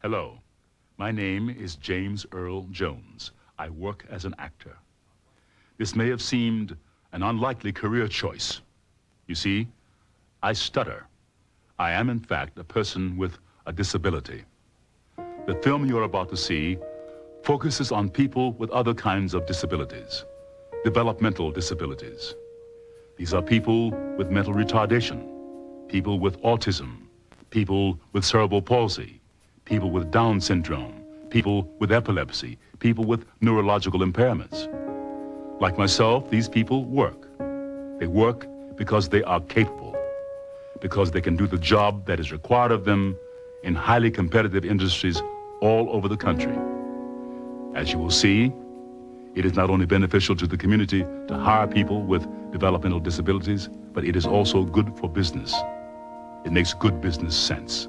Hello, my name is James Earl Jones. I work as an actor. This may have seemed an unlikely career choice. You see, I stutter. I am, in fact, a person with a disability. The film you're about to see focuses on people with other kinds of disabilities, developmental disabilities. These are people with mental retardation, people with autism, people with cerebral palsy, people with Down syndrome, people with epilepsy, people with neurological impairments. Like myself, these people work. They work because they are capable, because they can do the job that is required of them in highly competitive industries all over the country. As you will see, it is not only beneficial to the community to hire people with developmental disabilities, but it is also good for business. It makes good business sense.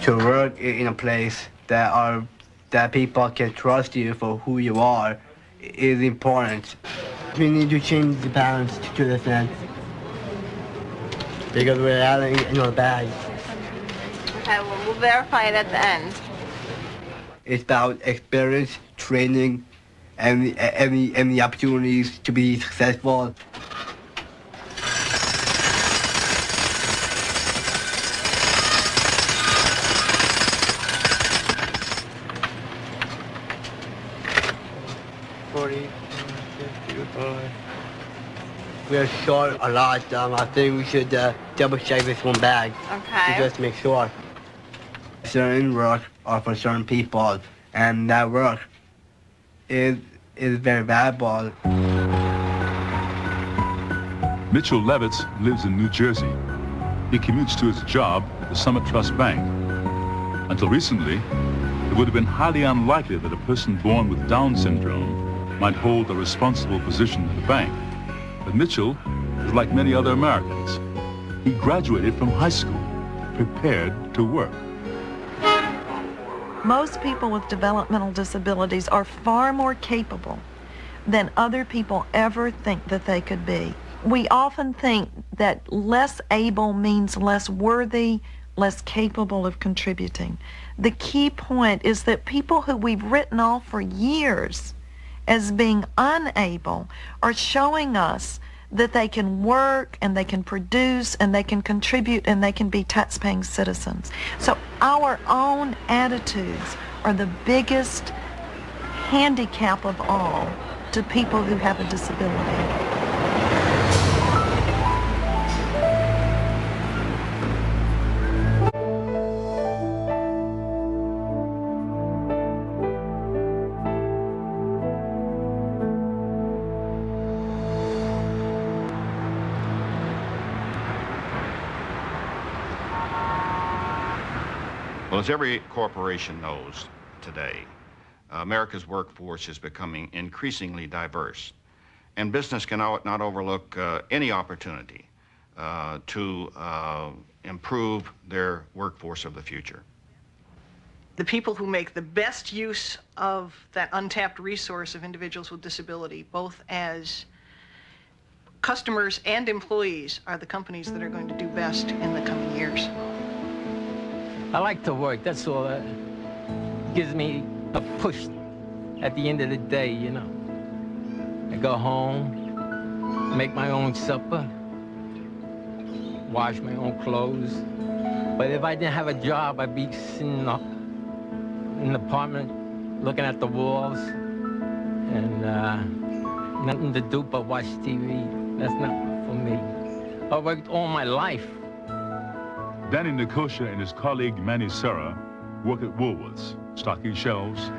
To work in a place that people can trust you for who you are is important. We need to change the balance to the sense because we're adding in our bag. Okay, well, we'll verify it at the end. It's about experience, training, and the opportunities to be successful. We're short a lot. I think we should double check this one bag. Okay. To just make sure. Certain work are for certain people, and that work is very valuable. Mitchell Levitz lives in New Jersey. He commutes to his job at the Summit Trust Bank. Until recently, it would have been highly unlikely that a person born with Down syndrome might hold a responsible position at the bank. But Mitchell is like many other Americans. He graduated from high school, prepared to work. Most people with developmental disabilities are far more capable than other people ever think that they could be. We often think that less able means less worthy, less capable of contributing. The key point is that people who we've written off for years as being unable are showing us that they can work and they can produce and they can contribute and they can be tax-paying citizens. So our own attitudes are the biggest handicap of all to people who have a disability. Well, as every corporation knows today, America's workforce is becoming increasingly diverse, and business cannot overlook any opportunity to improve their workforce of the future. The people who make the best use of that untapped resource of individuals with disability, both as customers and employees, are the companies that are going to do best in the coming years. I like to work, that's all. That gives me a push at the end of the day, you know. I go home, make my own supper, wash my own clothes. But if I didn't have a job, I'd be sitting up in the apartment looking at the walls and nothing to do but watch TV. That's not for me. I worked all my life. Danny Nikosha and his colleague Manny Serra work at Woolworths, stocking shelves,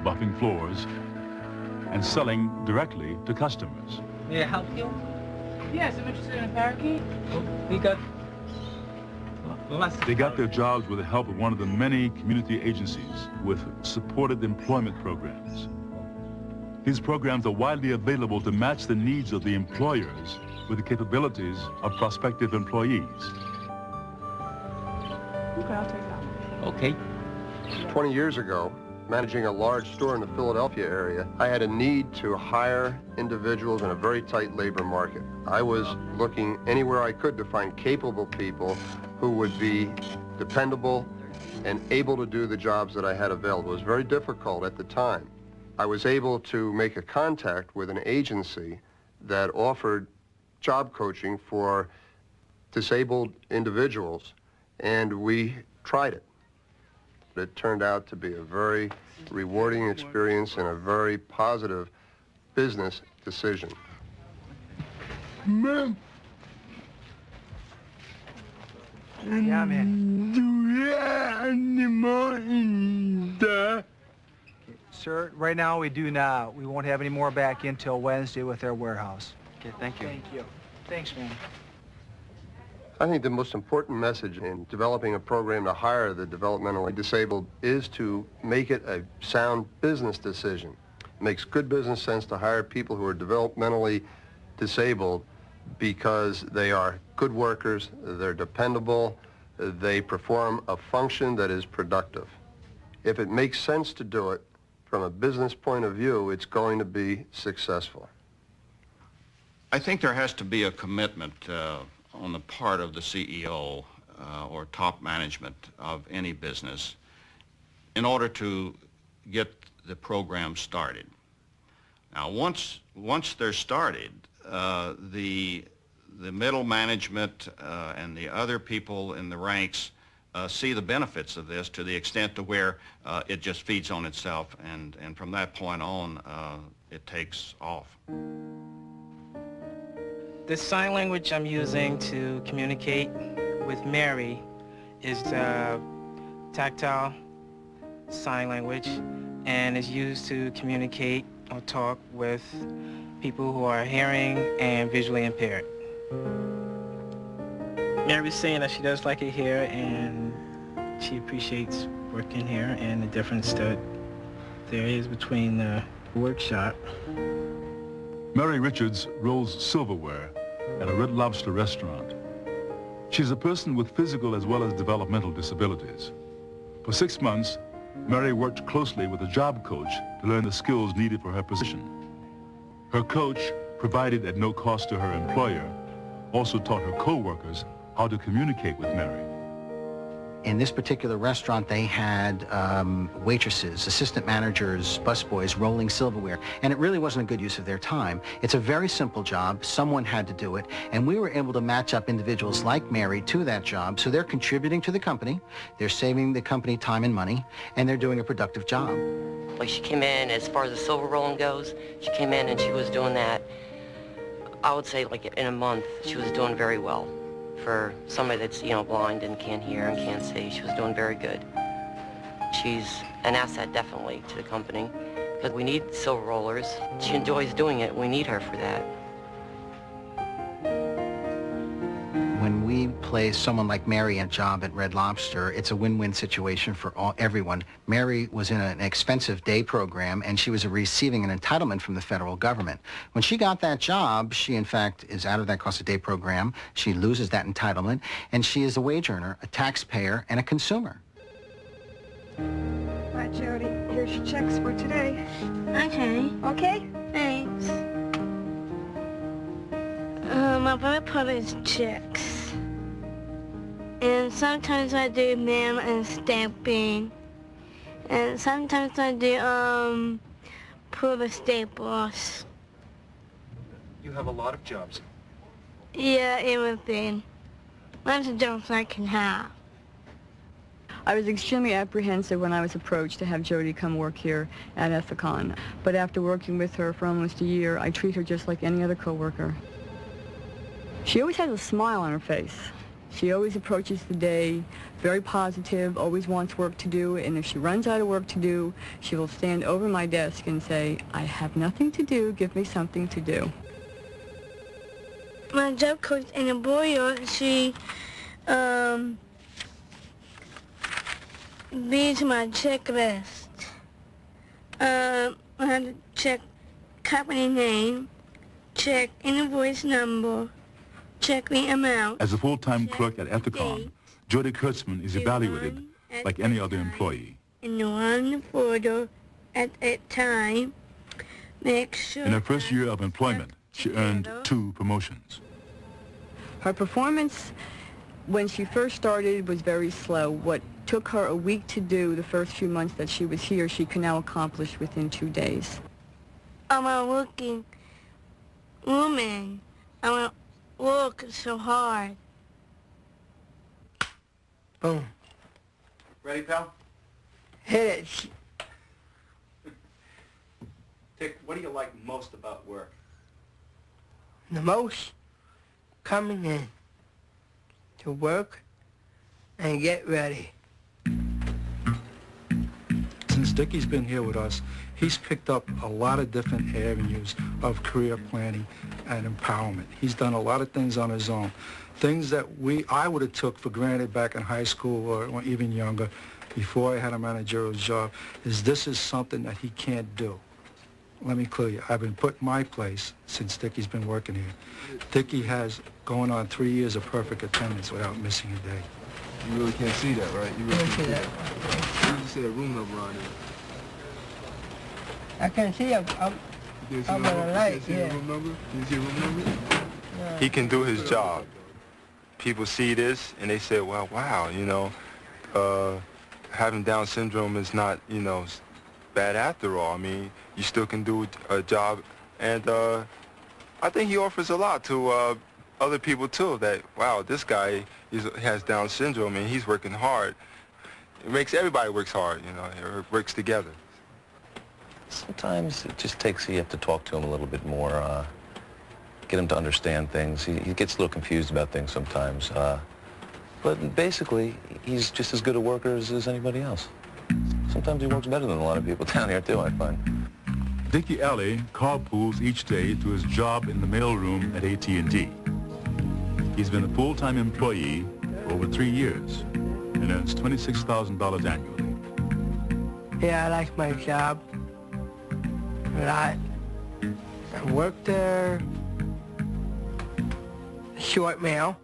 buffing floors, and selling directly to customers. May I help you? Yes, I'm interested in a parakeet. We got lots. They got their jobs with the help of one of the many community agencies with supported employment programs. These programs are widely available to match the needs of the employers with the capabilities of prospective employees. Okay, I'll take that one. Okay. 20 years ago, managing a large store in the Philadelphia area, I had a need to hire individuals in a very tight labor market. I was looking anywhere I could to find capable people who would be dependable and able to do the jobs that I had available. It was very difficult at the time. I was able to make a contact with an agency that offered job coaching for disabled individuals, and we tried it. It turned out to be a very rewarding experience and a very positive business decision. Mom. Yeah, man. Do you have any more in there? Sir, right now we do not. We won't have any more back in till Wednesday with our warehouse. Okay, thank you. Thank you. Thanks, man. I think the most important message in developing a program to hire the developmentally disabled is to make it a sound business decision. It makes good business sense to hire people who are developmentally disabled because they are good workers, they're dependable, they perform a function that is productive. If it makes sense to do it from a business point of view, it's going to be successful. I think there has to be a commitment on the part of the CEO or top management of any business in order to get the program started. Now, once they're started, the middle management and the other people in the ranks see the benefits of this to the extent to where it just feeds on itself, and from that point on, it takes off. The sign language I'm using to communicate with Mary is the tactile sign language, and is used to communicate or talk with people who are hearing and visually impaired. Mary's saying that she does like it here, and she appreciates working here and the difference that there is between the workshop. Mary Richards rolls silverware at a Red Lobster restaurant. She's a person with physical as well as developmental disabilities. For 6 months, Mary worked closely with a job coach to learn the skills needed for her position. Her coach, provided at no cost to her employer, also taught her co-workers how to communicate with Mary. In this particular restaurant, they had waitresses, assistant managers, busboys rolling silverware, and it really wasn't a good use of their time. It's a very simple job. Someone had to do it, and we were able to match up individuals like Mary to that job, so they're contributing to the company, they're saving the company time and money, and they're doing a productive job. Like, she came in, as far as the silver rolling goes, she came in and she was doing that, I would say, like, in a month, she was doing very well. For somebody that's, you know, blind and can't hear and can't see, she was doing very good. She's an asset, definitely, to the company, because we need silver rollers. She enjoys doing it. We need her for that. When we place someone like Mary in a job at Red Lobster, it's a win-win situation for everyone. Mary was in an expensive day program, and she was receiving an entitlement from the federal government. When she got that job, she, in fact, is out of that cost of day program. She loses that entitlement, and she is a wage earner, a taxpayer, and a consumer. All right, Jody, here's your checks for today. Okay. Okay? Thanks. My brother publishes checks. And sometimes I do mail and stamping. And sometimes I do, pull the staples. You have a lot of jobs. Yeah, everything. Lots of jobs I can have. I was extremely apprehensive when I was approached to have Jody come work here at Ethicon. But after working with her for almost a year, I treat her just like any other coworker. She always has a smile on her face. She always approaches the day very positive, always wants work to do, and if she runs out of work to do, she will stand over my desk and say, "I have nothing to do, give me something to do." My job coach in a boy, she reads my checklist. I have to check company name, check invoice number, check the amount. As a full-time clerk at Ethicon, Jody Kurtzman is evaluated like any other employee. and one photo at a time. Make sure. In her first year of employment, she earned 2 promotions. Her performance when she first started was very slow. What took her a week to do the first few months that she was here, she can now accomplish within 2 days. I'm a working woman. I want to work so hard. Boom. Ready, pal? Hit it. Dick, what do you like most about work? The most coming in to work and get ready. Since Dickie's been here with us, he's picked up a lot of different avenues of career planning and empowerment. He's done a lot of things on his own. Things that I would have took for granted back in high school or even younger, before I had a managerial job, this is something that he can't do. Let me clear you, I've been put in my place since Dickie's been working here. Dickie has going on 3 years of perfect attendance without missing a day. You really can't see that, right? You really can't see that. You just see that room number on it. I can see I'm on the light, yeah. Room number? You see a room number? He can do his job. People see this and they say, well, wow, you know, having Down syndrome is not, you know, bad after all. I mean, you still can do a job, and I think he offers a lot to other people too, that, wow, this guy has Down syndrome and he's working hard. It makes everybody works hard, you know, it works together. Sometimes it just takes, you have to talk to him a little bit more, get him to understand things. He gets a little confused about things sometimes. But basically, he's just as good a worker as anybody else. Sometimes he works better than a lot of people down here, too, I find. Dickie Alley carpools each day to his job in the mailroom at AT&T. He's been a full-time employee for over 3 years and earns $26,000 annually. Yeah, I like my job a lot. I work there, short mail.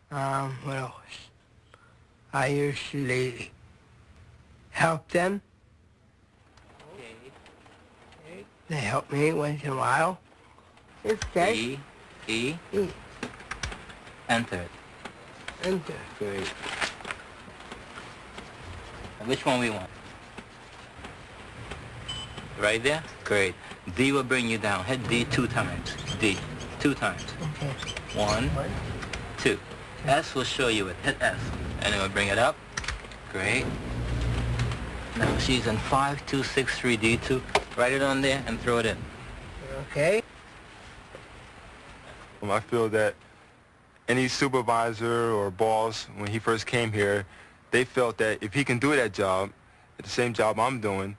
What else? I usually help them. They help me once in a while. It's okay. E. Enter. Enter. Great. Which one we want? Right there? Great. D will bring you down. Hit D 2 times. D. 2 times. Okay. 1, 2. S will show you it. Hit S. And it will bring it up. Great. Now she's in 5, 2, 6, 3, D2. Write it on there and throw it in. Okay. I feel that any supervisor or boss, when he first came here, they felt that if he can do that job, the same job I'm doing,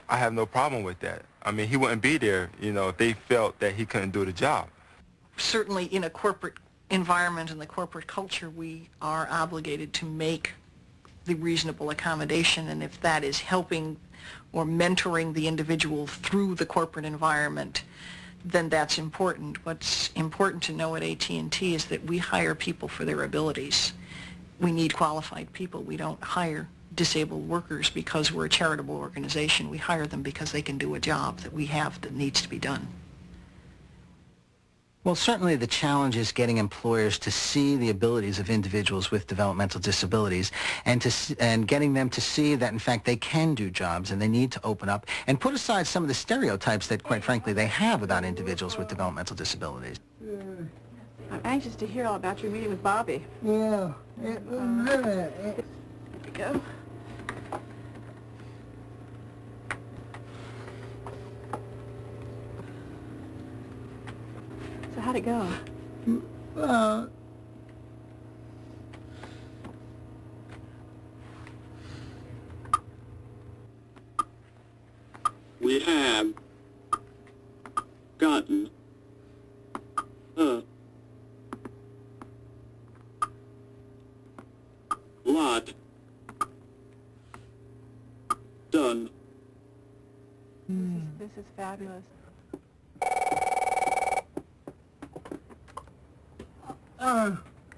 I have no problem with that. I mean, he wouldn't be there, you know, if they felt that he couldn't do the job. Certainly in a corporate environment and the corporate culture, we are obligated to make the reasonable accommodation, and if that is helping or mentoring the individual through the corporate environment, then that's important. What's important to know at AT&T is that we hire people for their abilities. We need qualified people. We don't hire disabled workers because we're a charitable organization. We hire them because they can do a job that we have that needs to be done. Well, certainly the challenge is getting employers to see the abilities of individuals with developmental disabilities and getting them to see that, in fact, they can do jobs and they need to open up and put aside some of the stereotypes that, quite frankly, they have about individuals with developmental disabilities. I'm anxious to hear all about your meeting with Bobby. Yeah, it was good. There we go. So how'd it go? We have gotten a lot done. This is fabulous.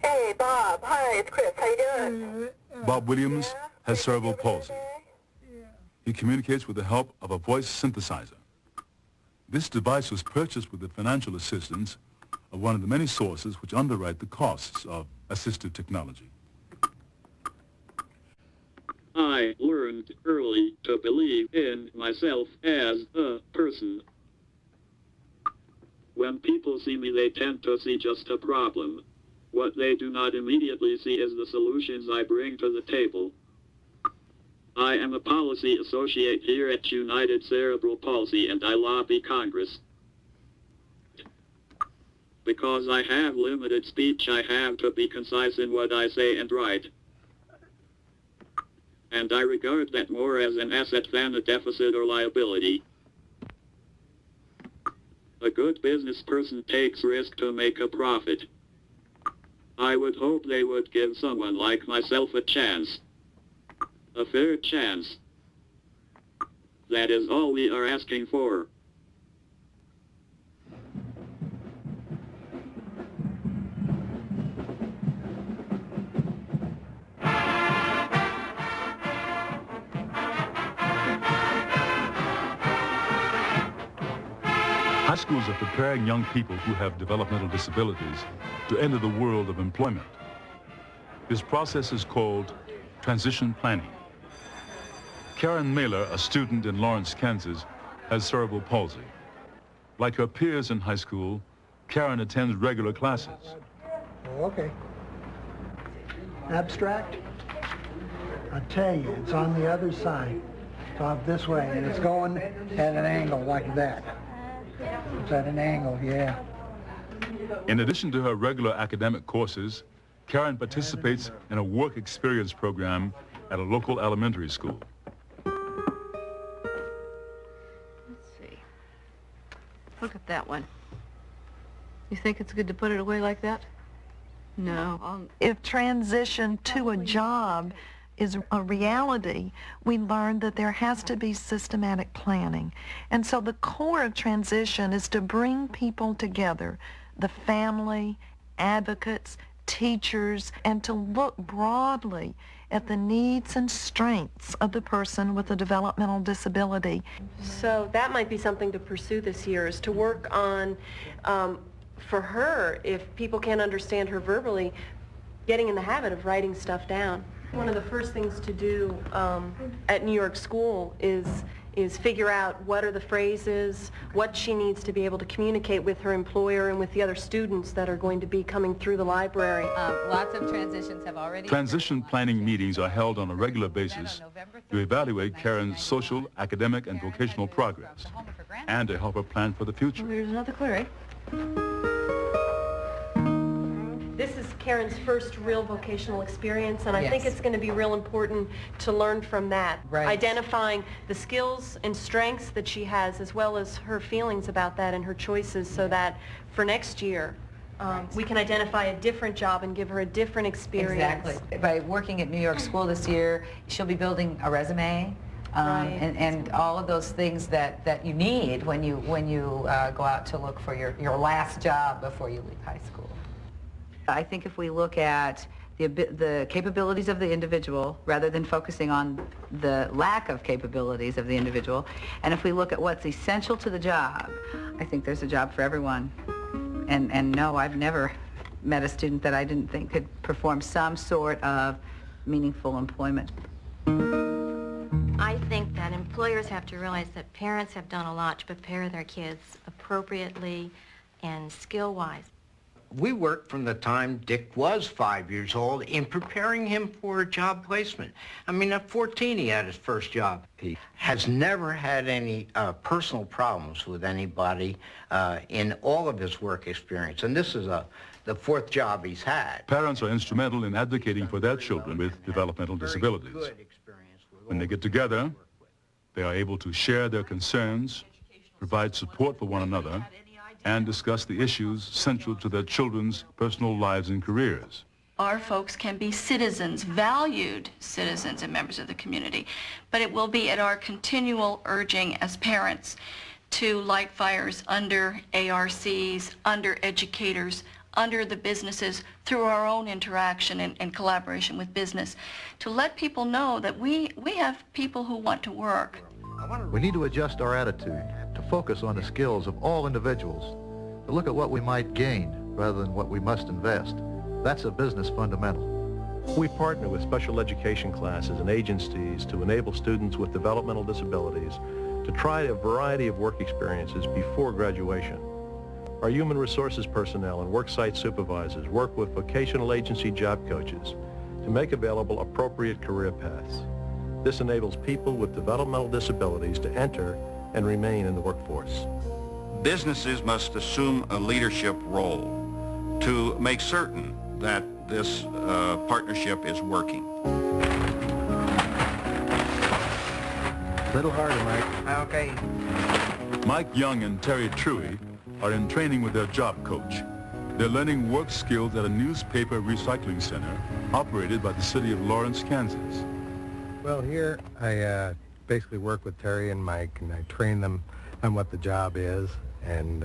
Hey, Bob. Hi, it's Chris. How you doing? Bob Williams has cerebral palsy. He communicates with the help of a voice synthesizer. This device was purchased with the financial assistance of one of the many sources which underwrite the costs of assistive technology. I learned early to believe in myself as a person. When people see me, they tend to see just a problem. What they do not immediately see is the solutions I bring to the table. I am a policy associate here at United Cerebral Palsy, and I lobby Congress. Because I have limited speech, I have to be concise in what I say and write. And I regard that more as an asset than a deficit or liability. A good business person takes risk to make a profit. I would hope they would give someone like myself a chance. A fair chance. That is all we are asking for. High schools are preparing young people who have developmental disabilities to enter the world of employment. This process is called transition planning. Karen Mailer, a student in Lawrence, Kansas, has cerebral palsy. Like her peers in high school, Karen attends regular classes. Okay. Abstract? I tell you, it's on the other side. It's off this way, and it's going at an angle like that. It's at an angle, yeah. In addition to her regular academic courses, Karen participates in a work experience program at a local elementary school. Let's see. Look at that one. You think it's good to put it away like that? No. If transition to a job is a reality, we learn that there has to be systematic planning. And so the core of transition is to bring people together, the family, advocates, teachers, and to look broadly at the needs and strengths of the person with a developmental disability. So that might be something to pursue this year, is to work on, for her, if people can't understand her verbally, getting in the habit of writing stuff down. One of the first things to do at New York School is figure out what are the phrases, what she needs to be able to communicate with her employer and with the other students that are going to be coming through the library. Lots of transitions have already... Transition planning meetings are held on a regular basis to evaluate Karen's social, academic, and vocational progress, and to help her plan for the future. Well, here's another clue, right? This is Karen's first real vocational experience, and I think it's going to be real important to learn from that. Right. Identifying the skills and strengths that she has, as well as her feelings about that and her choices, so that for next year, we can identify a different job and give her a different experience. Exactly. By working at New York School this year, she'll be building a resume. And all of those things that you need when you go out to look for your last job before you leave high school. I think if we look at the capabilities of the individual rather than focusing on the lack of capabilities of the individual, and if we look at what's essential to the job, I think there's a job for everyone. And no, I've never met a student that I didn't think could perform some sort of meaningful employment. I think that employers have to realize that parents have done a lot to prepare their kids appropriately and skill-wise. We worked from the time Dick was 5 years old in preparing him for a job placement. I mean, at 14 he had his first job. He has never had any personal problems with anybody in all of his work experience, and this is the fourth job he's had. Parents are instrumental in advocating for their children with developmental disabilities. When they get together, they are able to share their concerns, provide support for one another, and discuss the issues central to their children's personal lives and careers. Our folks can be citizens, valued citizens and members of the community, but it will be at our continual urging as parents to light fires under ARCs, under educators, under the businesses through our own interaction and collaboration with business, to let people know that we have people who want to work. We need to adjust our attitude to focus on the skills of all individuals, to look at what we might gain rather than what we must invest. That's a business fundamental. We partner with special education classes and agencies to enable students with developmental disabilities to try a variety of work experiences before graduation. Our human resources personnel and worksite supervisors work with vocational agency job coaches to make available appropriate career paths. This enables people with developmental disabilities to enter and remain in the workforce. Businesses must assume a leadership role to make certain that this partnership is working. Little harder, Mike. Okay. Mike Young and Terry Truey are in training with their job coach. They're learning work skills at a newspaper recycling center operated by the city of Lawrence, Kansas. Well, here I basically work with Terry and Mike, and I train them on what the job is and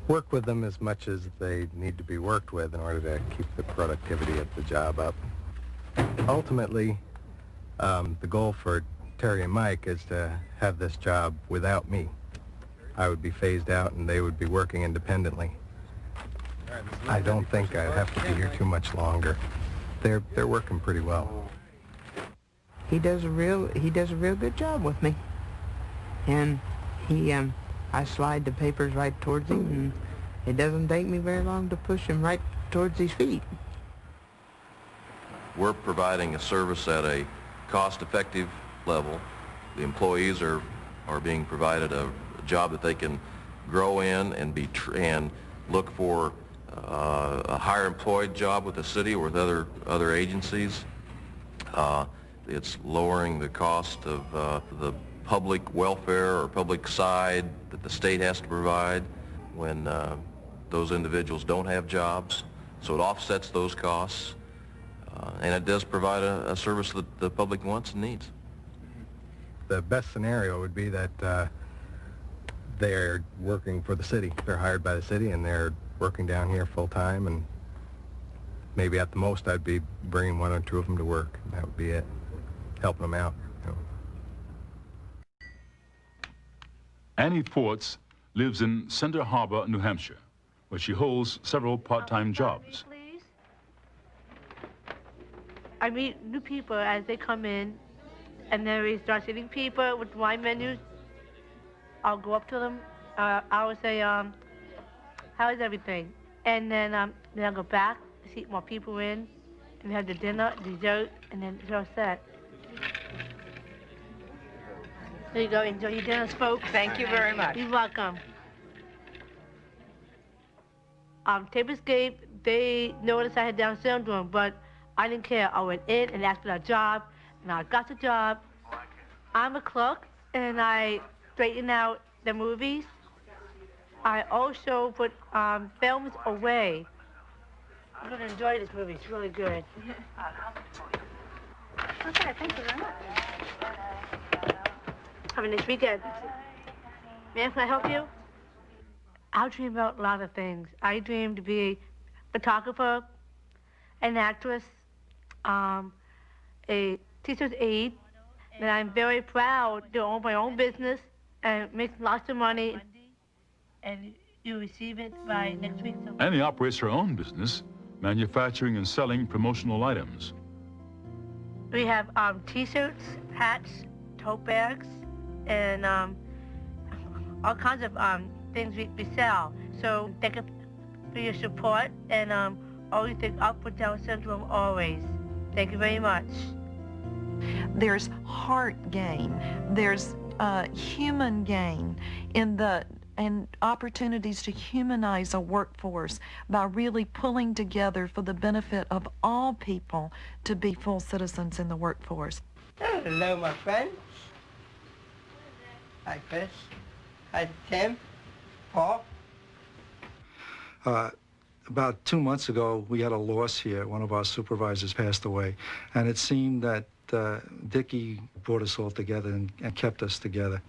work with them as much as they need to be worked with in order to keep the productivity of the job up. Ultimately, the goal for Terry and Mike is to have this job without me. I would be phased out and they would be working independently. I don't think I'd have to be here too much longer. They're working pretty well. He does a real good job with me, and I slide the papers right towards him, and it doesn't take me very long to push him right towards his feet. We're providing a service at a cost-effective level. The employees are being provided a job that they can grow in and look for a higher employed job with the city or with other agencies. It's lowering the cost of the public welfare or public side that the state has to provide when those individuals don't have jobs. So it offsets those costs, and it does provide a service that the public wants and needs. The best scenario would be that they're working for the city. They're hired by the city and they're working down here full-time, and maybe at the most I'd be bringing one or two of them to work. That would be it, helping them out. Annie Forts lives in Center Harbor, New Hampshire, where she holds several part-time jobs. I meet new people as they come in, and then we start sitting people with wine menus. I'll go up to them. I will say, how is everything? And then I'll go back, seat more people in, and have the dinner, dessert, and then it's all set. There you go. Enjoy your dinner, folks. Thank you very much. You're welcome. Tablescape, they noticed I had Down syndrome, but I didn't care. I went in and asked for a job, and I got the job. I'm a clerk, and I straighten out the movies. I also put films away. I'm going to enjoy this movie. It's really good. Okay, thank you very much. Have a nice weekend. Ma'am, can I help you? I dream about a lot of things. I dream to be a photographer, an actress, a teacher's aide, and I'm very proud to own my own business and make lots of money. And you receive it by next week. Annie operates her own business, manufacturing and selling promotional items. We have T-shirts, hats, tote bags, and all kinds of things we sell. So thank you for your support, and always think up with Down syndrome always. Thank you very much. There's heart gain. There's human gain and opportunities to humanize a workforce by really pulling together for the benefit of all people to be full citizens in the workforce. Hello, my friends. Hi, Chris. Hi, Tim. Paul. About 2 months ago, we had a loss here. One of our supervisors passed away, and it seemed that Dickie brought us all together and kept us together.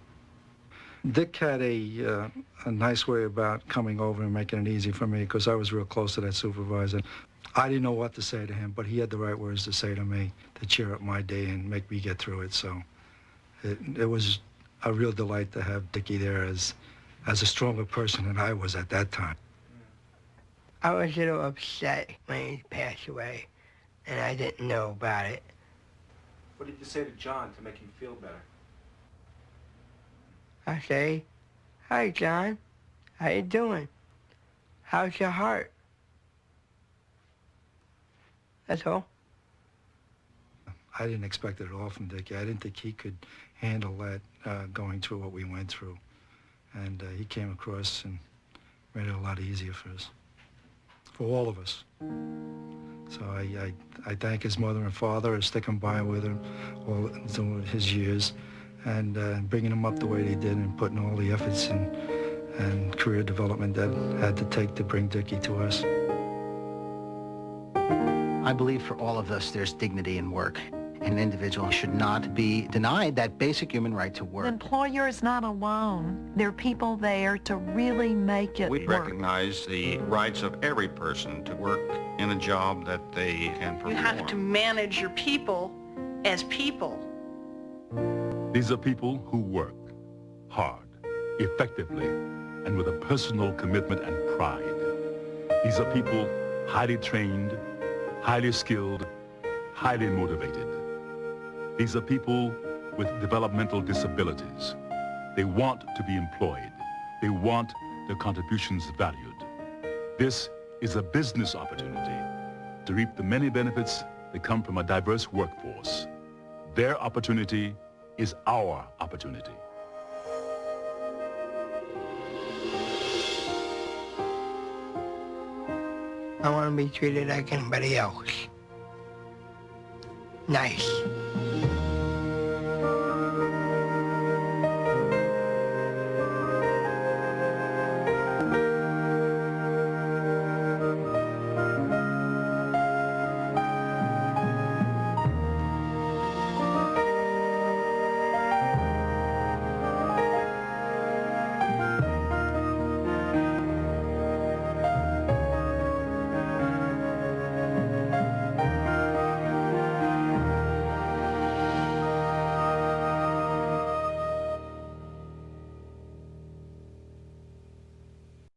Dick had a nice way about coming over and making it easy for me because I was real close to that supervisor. I didn't know what to say to him, but he had the right words to say to me to cheer up my day and make me get through it. So it was a real delight to have Dickie there as a stronger person than I was at that time. I was a little upset when he passed away, and I didn't know about it. What did you say to John to make him feel better? I say, "Hi, John. How you doing? How's your heart?" That's all. I didn't expect it at all from Dickie. I didn't think he could handle that, going through what we went through. And he came across and made it a lot easier for us, for all of us. So I thank his mother and father for sticking by with him all through his years and bringing him up the way they did and putting all the efforts and career development that had to take to bring Dickie to us. I believe for all of us there's dignity in work. An individual should not be denied that basic human right to work. The employer is not alone. There are people there to really make it We work. recognize the rights of every person to work in a job that they can perform. You have to manage your people as people. These are people who work hard, effectively, and with a personal commitment and pride. These are people highly trained, highly skilled, highly motivated. These are people with developmental disabilities. They want to be employed. They want their contributions valued. This is a business opportunity to reap the many benefits that come from a diverse workforce. Their opportunity is our opportunity. I want to be treated like anybody else. Nice.